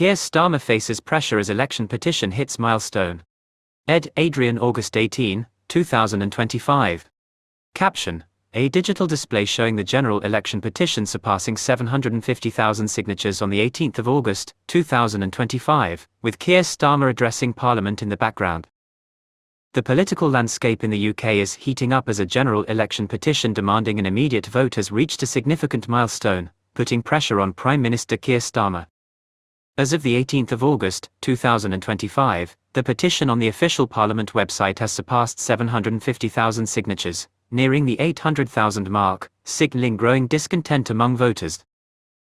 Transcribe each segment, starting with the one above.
Keir Starmer faces pressure as election petition hits milestone. Ed. Adrian, August 18, 2025. Caption: a digital display showing the general election petition surpassing 750,000 signatures on the 18th of August, 2025, with Keir Starmer addressing Parliament in the background. The political landscape in the UK is heating up as a general election petition demanding an immediate vote has reached a significant milestone, putting pressure on Prime Minister Keir Starmer. As of the 18th of August, 2025, the petition on the official Parliament website has surpassed 750,000 signatures, nearing the 800,000 mark, signalling growing discontent among voters.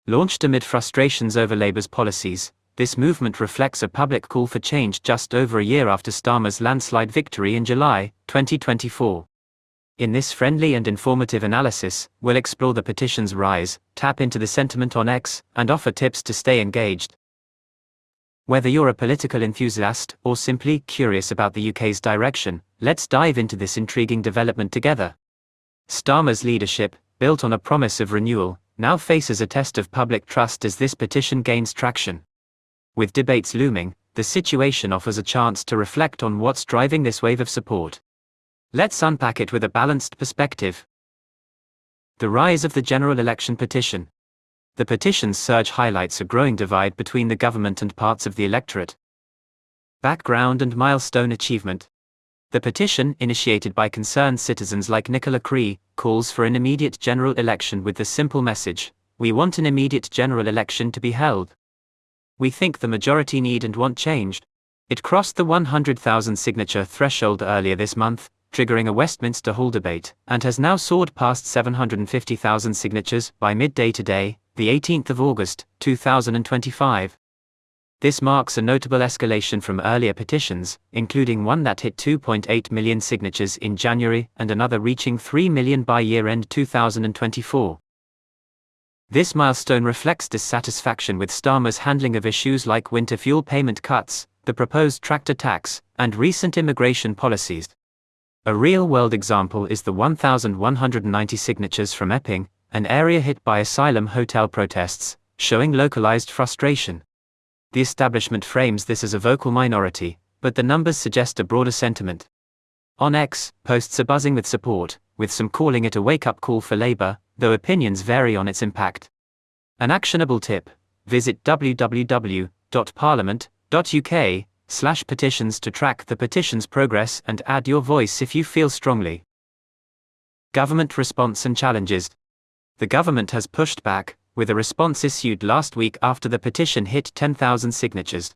Launched amid frustrations over Labour's policies, this movement reflects a public call for change just over a year after Starmer's landslide victory in July 2024. In this friendly and informative analysis, we'll explore the petition's rise, tap into the sentiment on X, and offer tips to stay engaged. Whether you're a political enthusiast or simply curious about the UK's direction, let's dive into this intriguing development together. Starmer's leadership, built on a promise of renewal, now faces a test of public trust as this petition gains traction. With debates looming, the situation offers a chance to reflect on what's driving this wave of support. Let's unpack it with a balanced perspective. The rise of the general election petition. The petition's surge highlights a growing divide between the government and parts of the electorate. Background and milestone achievement. The petition, initiated by concerned citizens like Nicola Cree, calls for an immediate general election with the simple message: we want an immediate general election to be held. We think the majority need and want change. It crossed the 100,000 signature threshold earlier this month, triggering a Westminster Hall debate, and has now soared past 750,000 signatures by midday today, the 18th of August, 2025. This marks a notable escalation from earlier petitions, including one that hit 2.8 million signatures in January and another reaching 3 million by year-end 2024. This milestone reflects dissatisfaction with Starmer's handling of issues like winter fuel payment cuts, the proposed tractor tax, and recent immigration policies. A real-world example is the 1,190 signatures from Epping, an area hit by asylum hotel protests, showing localized frustration. The establishment frames this as a vocal minority, but the numbers suggest a broader sentiment. On X, posts are buzzing with support, with some calling it a wake-up call for Labour, though opinions vary on its impact. An actionable tip: visit www.parliament.uk/petitions to track the petition's progress and add your voice if you feel strongly. Government response and challenges. The government has pushed back, with a response issued last week after the petition hit 10,000 signatures.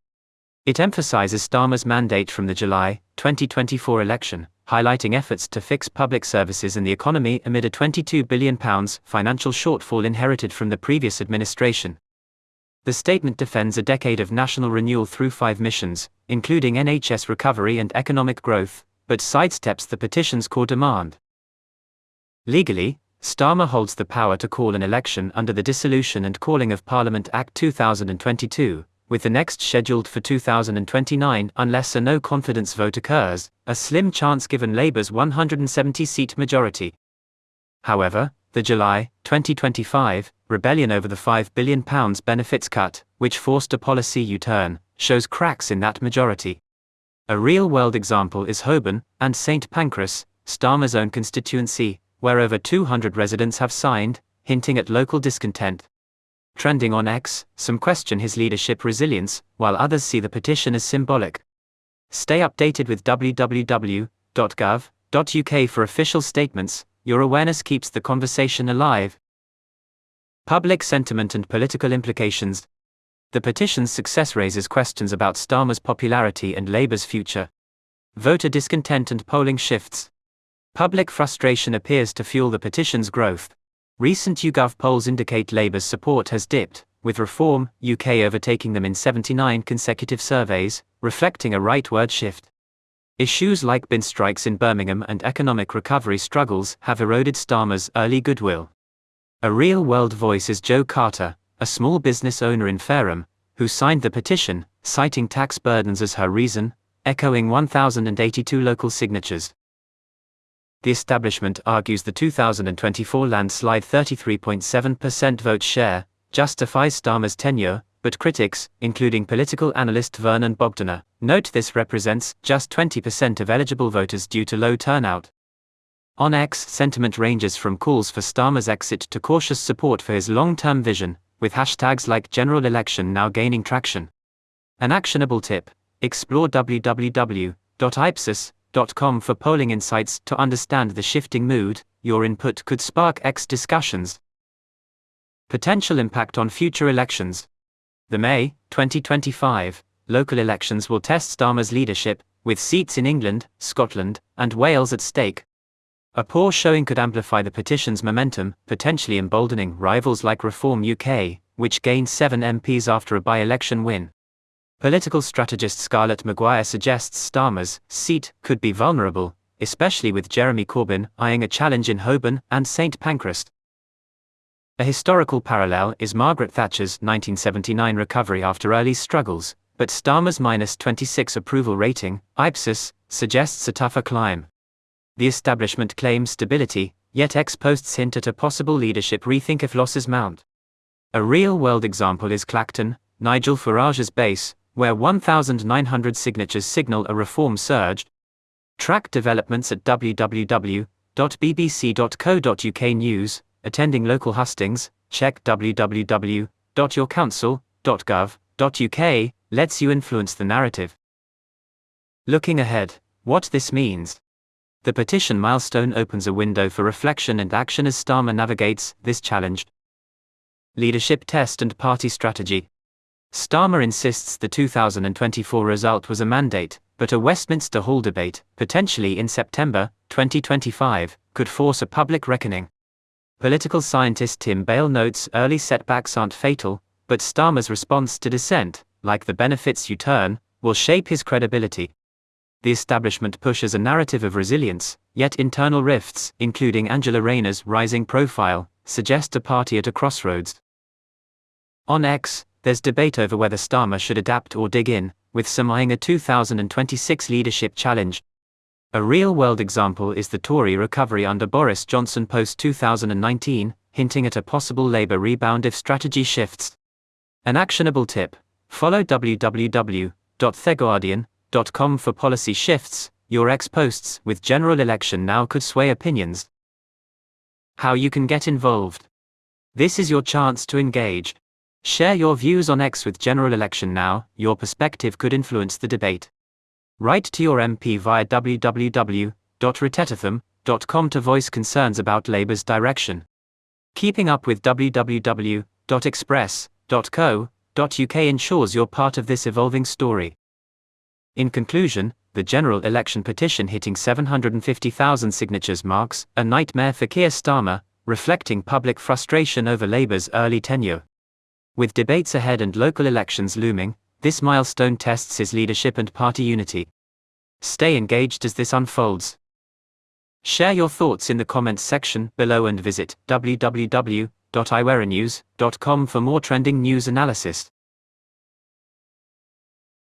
It emphasises Starmer's mandate from the July 2024 election, highlighting efforts to fix public services and the economy amid a £22 billion financial shortfall inherited from the previous administration. The statement defends a decade of national renewal through 5 missions, including NHS recovery and economic growth, but sidesteps the petition's core demand. Legally, Starmer holds the power to call an election under the Dissolution and Calling of Parliament Act 2022, with the next scheduled for 2029 unless a no-confidence vote occurs, a slim chance given Labour's 170-seat majority. However, the July 2025 rebellion over the £5 billion benefits cut, which forced a policy U-turn, shows cracks in that majority. A real-world example is Holborn and St Pancras, Starmer's own constituency, where over 200 residents have signed, hinting at local discontent. Trending on X, some question his leadership resilience, while others see the petition as symbolic. Stay updated with www.gov.uk for official statements. Your awareness keeps the conversation alive. Public sentiment and political implications. The petition's success raises questions about Starmer's popularity and Labour's future. Voter discontent and polling shifts. Public frustration appears to fuel the petition's growth. Recent YouGov polls indicate Labour's support has dipped, with Reform UK overtaking them in 79 consecutive surveys, reflecting a rightward shift. Issues like bin strikes in Birmingham and economic recovery struggles have eroded Starmer's early goodwill. A real-world voice is Joe Carter, a small business owner in Fareham, who signed the petition, citing tax burdens as her reason, echoing 1,082 local signatures. The establishment argues the 2024 landslide 33.7% vote share justifies Starmer's tenure, but critics, including political analyst Vernon Bogdanow, note this represents just 20% of eligible voters due to low turnout. On X, sentiment ranges from calls for Starmer's exit to cautious support for his long-term vision, with hashtags like general election now gaining traction. An actionable tip: explore www.ipsos.com for polling insights to understand the shifting mood. Your input could spark X discussions. Potential impact on future elections. The May 2025 local elections will test Starmer's leadership, with seats in England, Scotland, and Wales at stake. A poor showing could amplify the petition's momentum, potentially emboldening rivals like Reform UK, which gained 7 MPs after a by-election win. Political strategist Scarlett Maguire suggests Starmer's seat could be vulnerable, especially with Jeremy Corbyn eyeing a challenge in Holborn and St Pancras. A historical parallel is Margaret Thatcher's 1979 recovery after early struggles, but Starmer's -26 approval rating, Ipsos, suggests a tougher climb. The establishment claims stability, yet ex-posts hint at a possible leadership rethink if losses mount. A real-world example is Clacton, Nigel Farage's base, where 1,900 signatures signal a reform surge. Track developments at www.bbc.co.uk news. Attending local hustings, check www.yourcouncil.gov.uk, lets you influence the narrative. Looking ahead, what this means. The petition milestone opens a window for reflection and action as Starmer navigates this challenge. Leadership test and party strategy. Starmer insists the 2024 result was a mandate, but a Westminster Hall debate, potentially in September 2025, could force a public reckoning. Political scientist Tim Bale notes early setbacks aren't fatal, but Starmer's response to dissent, like the benefits U-turn, will shape his credibility. The establishment pushes a narrative of resilience, yet internal rifts, including Angela Rayner's rising profile, suggest a party at a crossroads. On X, there's debate over whether Starmer should adapt or dig in, with some eyeing a 2026 leadership challenge. A real-world example is the Tory recovery under Boris Johnson post-2019, hinting at a possible Labour rebound if strategy shifts. An actionable tip: follow www.theguardian.com for policy shifts. Your ex-posts with general election now could sway opinions. How you can get involved. This is your chance to engage. Share your views on X with general election now. Your perspective could influence the debate. Write to your MP via www.retetatham.com to voice concerns about Labour's direction. Keeping up with www.express.co.uk ensures you're part of this evolving story. In conclusion, the general election petition hitting 750,000 signatures marks a nightmare for Keir Starmer, reflecting public frustration over Labour's early tenure. With debates ahead and local elections looming, this milestone tests his leadership and party unity. Stay engaged as this unfolds. Share your thoughts in the comments section below and visit www.iwearanews.com for more trending news analysis.